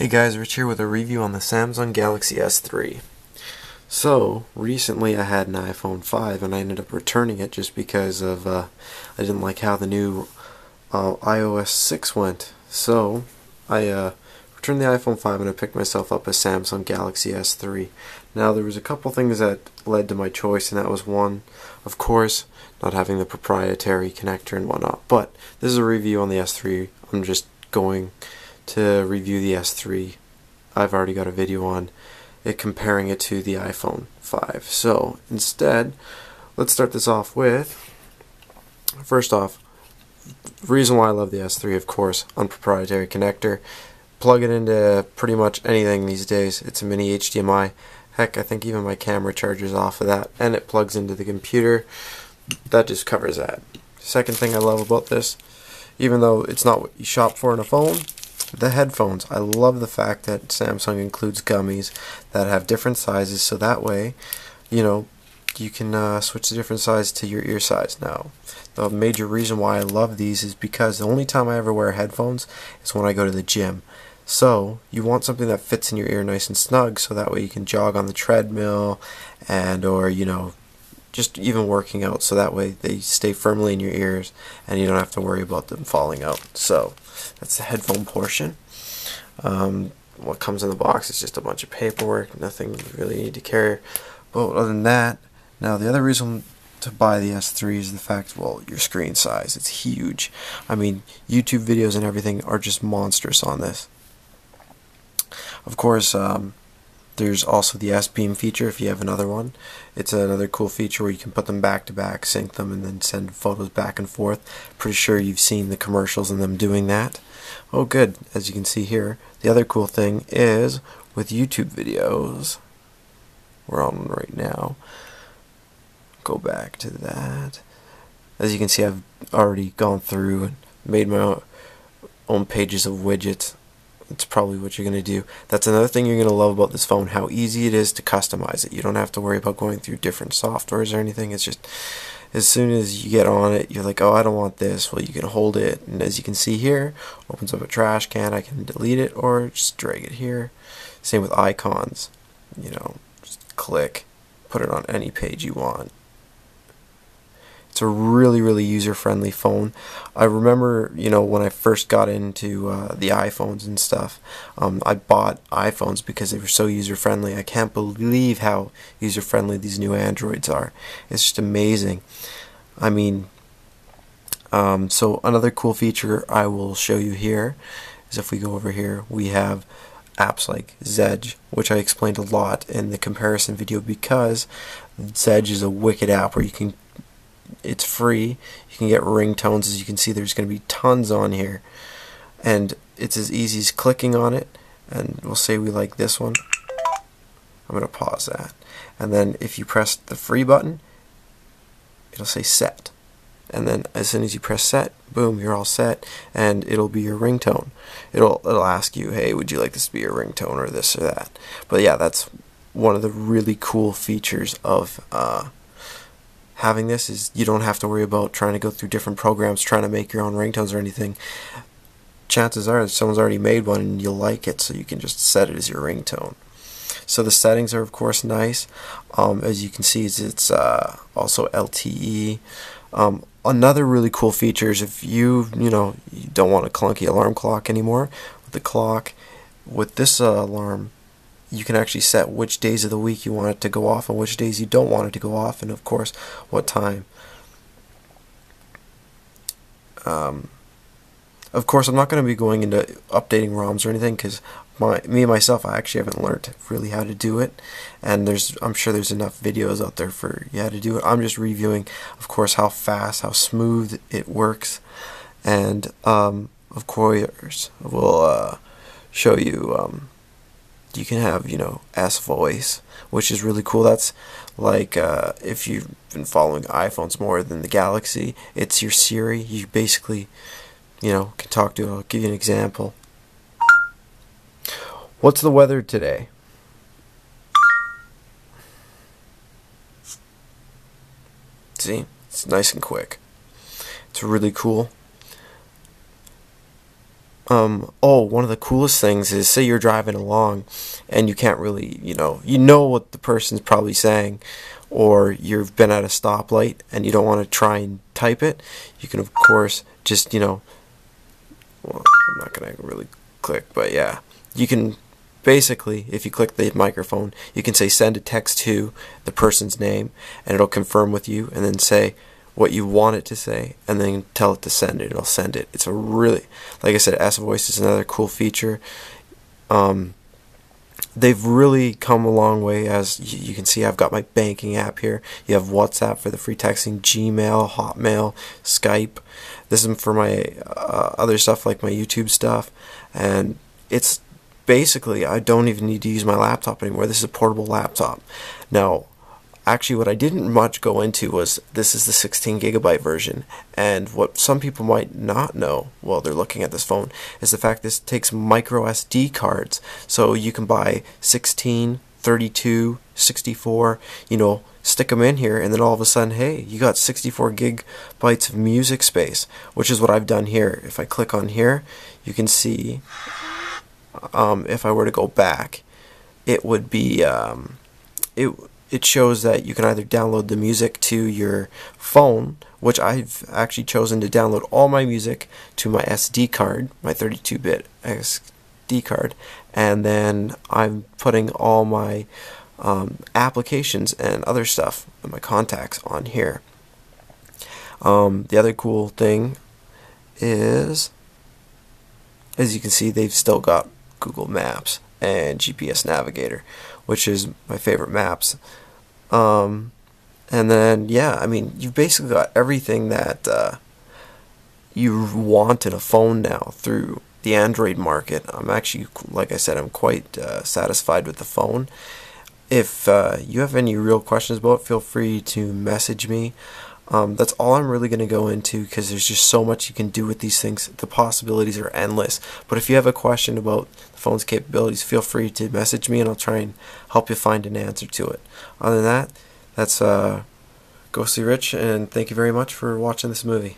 Hey guys, Rich here with a review on the Samsung Galaxy S3. So, recently I had an iPhone 5 and I ended up returning it just because of I didn't like how the new iOS 6 went. So, I returned the iPhone 5 and I picked myself up a Samsung Galaxy S3. Now, there was a couple things that led to my choice, and that was one, of course, not having the proprietary connector and whatnot. But this is a review on the S3. I'm just going to review the S3. I've already got a video on it comparing it to the iPhone 5. So instead, let's start this off with, first off, the reason why I love the S3, of course, unproprietary connector. Plug it into pretty much anything these days. It's a mini HDMI. Heck, I think even my camera charges off of that, and it plugs into the computer. That just covers that. Second thing I love about this, even though it's not what you shop for in a phone, the headphones. I love the fact that Samsung includes gummies that have different sizes, so that way, you can switch the different size to your ear size. Now, the major reason why I love these is because the only time I ever wear headphones is when I go to the gym. So, you want something that fits in your ear nice and snug, so that way you can jog on the treadmill or just even working out, so that way they stay firmly in your ears and you don't have to worry about them falling out. So that's the headphone portion. What comes in the box is just a bunch of paperwork, nothing you really need to carry. But other than that, now the other reason to buy the S3 is the fact, well, your screen size. It's huge. I mean, YouTube videos and everything are just monstrous on this. Of course, there's also the S-Beam feature if you have another one. It's another cool feature where you can put them back to back, sync them, and then send photos back and forth. Pretty sure you've seen the commercials and them doing that. Oh good, as you can see here. The other cool thing is with YouTube videos, we're on one right now. Go back to that. As you can see, I've already gone through and made my own pages of widgets. It's probably what you're going to do. That's another thing you're going to love about this phone, how easy it is to customize it. You don't have to worry about going through different softwares or anything. It's just, as soon as you get on it, you're like, oh, I don't want this. Well, you can hold it, and as you can see here, opens up a trash can. I can delete it or just drag it here. Same with icons. Just click, put it on any page you want. It's a really, really user-friendly phone. I remember, when I first got into the iPhones and stuff, I bought iPhones because they were so user-friendly. I can't believe how user-friendly these new Androids are. It's just amazing. I mean, so another cool feature I will show you here is if we go over here, we have apps like Zedge, which I explained a lot in the comparison video, because Zedge is a wicked app where it's free. You can get ringtones. As you can see, there's going to be tons on here, and it's as easy as clicking on it, and we'll say we like this one. I'm going to pause that, and then if you press the free button, it'll say set, and then as soon as you press set, boom, you're all set, and it'll be your ringtone. It'll ask you, hey, would you like this to be your ringtone or this or that? But yeah, that's one of the really cool features of having this, is you don't have to worry about trying to go through different programs trying to make your own ringtones or anything. Chances are someone's already made one and you'll like it, so you can just set it as your ringtone. So the settings are of course nice. As you can see, it's also LTE. Another really cool feature is if you don't want a clunky alarm clock anymore, with this alarm, you can actually set which days of the week you want it to go off and which days you don't want it to go off, and of course what time. Of course, I'm not going to be going into updating ROMs or anything, because myself, I actually haven't learned really how to do it, and I'm sure there's enough videos out there for you how to do it. I'm just reviewing, of course, how fast, how smooth it works, and of course we'll show you. You can have, S voice, which is really cool. That's like if you've been following iPhones more than the Galaxy, it's your Siri. You basically, can talk to it. I'll give you an example. What's the weather today? See, it's nice and quick. It's really cool. Oh, one of the coolest things is, say you're driving along and you can't really, you know what the person's probably saying, or you've been at a stoplight and you don't want to try and type it. You can, of course, just, well, I'm not going to really click, but yeah, you can basically, if you click the microphone, you can say send a text to the person's name, and it'll confirm with you, and then say what you want it to say, and then tell it to send it. It'll send it. It's a really, like I said, S Voice is another cool feature. They've really come a long way. As you can see, I've got my banking app here. You have WhatsApp for the free texting, Gmail, Hotmail, Skype. This is for my other stuff like my YouTube stuff, and it's basically, I don't even need to use my laptop anymore. This is a portable laptop. Now, actually, what I didn't much go into was this is the 16 gigabyte version, and what some people might not know while they're looking at this phone is the fact this takes micro SD cards. So you can buy 16, 32, 64, stick them in here, and then all of a sudden, hey, you got 64 gigabytes of music space, which is what I've done here. If I click on here, you can see, if I were to go back, it would be, it shows that you can either download the music to your phone, which I've actually chosen to download all my music to my SD card, my 32-bit SD card, and then I'm putting all my applications and other stuff and my contacts on here. The other cool thing is, as you can see, they've still got Google Maps and GPS Navigator, which is my favorite maps. And then, yeah, I mean, you've basically got everything that you want in a phone now through the Android market. I'm actually, like I said, I'm quite satisfied with the phone. If you have any real questions about it, feel free to message me. That's all I'm really going to go into, because there's just so much you can do with these things. The possibilities are endless. But if you have a question about the phone's capabilities, feel free to message me, and I'll try and help you find an answer to it. Other than that, that's Ghostly Rich, and thank you very much for watching this movie.